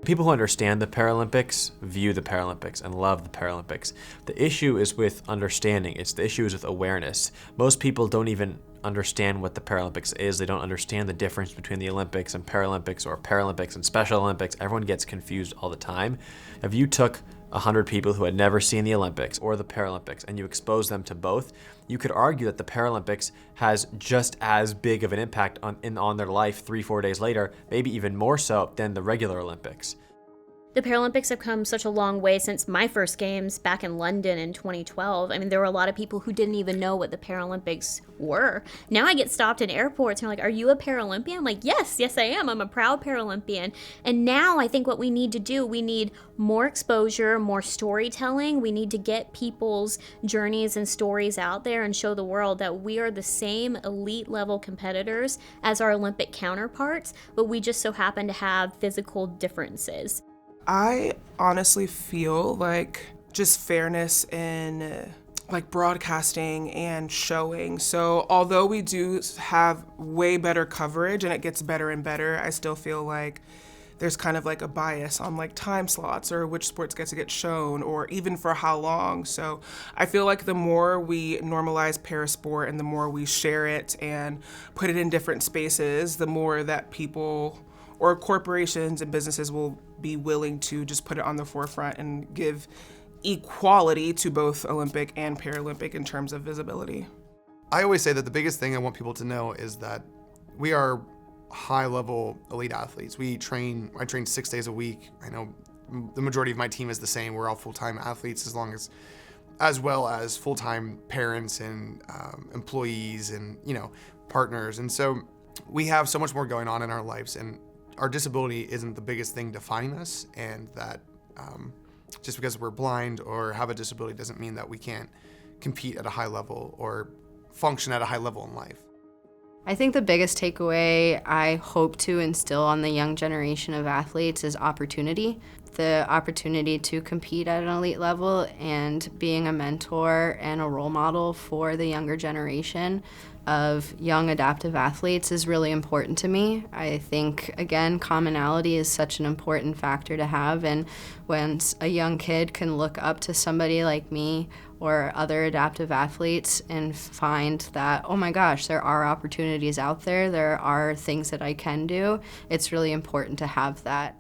People who understand the Paralympics view the Paralympics and love the Paralympics. The issue is with understanding. The issue is with awareness. Most people don't even understand what the Paralympics is. They don't understand the difference between the Olympics and Paralympics, or Paralympics and Special Olympics. Everyone gets confused all the time. If you took 100 people who had never seen the Olympics or the Paralympics and you expose them to both, you could argue that the Paralympics has just as big of an impact on their life 3-4 days later, maybe even more so than the regular Olympics. The Paralympics have come such a long way since my first games back in London in 2012. I mean, there were a lot of people who didn't even know what the Paralympics were. Now I get stopped in airports and they're like, "Are you a Paralympian?" I'm like, yes, I am. I'm a proud Paralympian. And now I think what we need to do, we need more exposure, more storytelling. We need to get people's journeys and stories out there and show the world that we are the same elite level competitors as our Olympic counterparts, but we just so happen to have physical differences. I honestly feel like just fairness in like broadcasting and showing. So although we do have way better coverage and it gets better and better, I still feel like there's kind of like a bias on like time slots or which sports get to get shown or even for how long. So I feel like the more we normalize parasport and the more we share it and put it in different spaces, the more that people or corporations and businesses will be willing to just put it on the forefront and give equality to both Olympic and Paralympic in terms of visibility. I always say that the biggest thing I want people to know is that we are high-level elite athletes. I train 6 days a week. I know the majority of my team is the same. We're all full-time athletes as well as full-time parents and employees and, partners. And so we have so much more going on in our lives, and our disability isn't the biggest thing defining us, and that just because we're blind or have a disability doesn't mean that we can't compete at a high level or function at a high level in life. I think the biggest takeaway I hope to instill on the young generation of athletes is opportunity. The opportunity to compete at an elite level and being a mentor and a role model for the younger generation of young adaptive athletes is really important to me. I think, again, commonality is such an important factor to have, and when a young kid can look up to somebody like me or other adaptive athletes and find that, oh my gosh, there are opportunities out there, there are things that I can do, it's really important to have that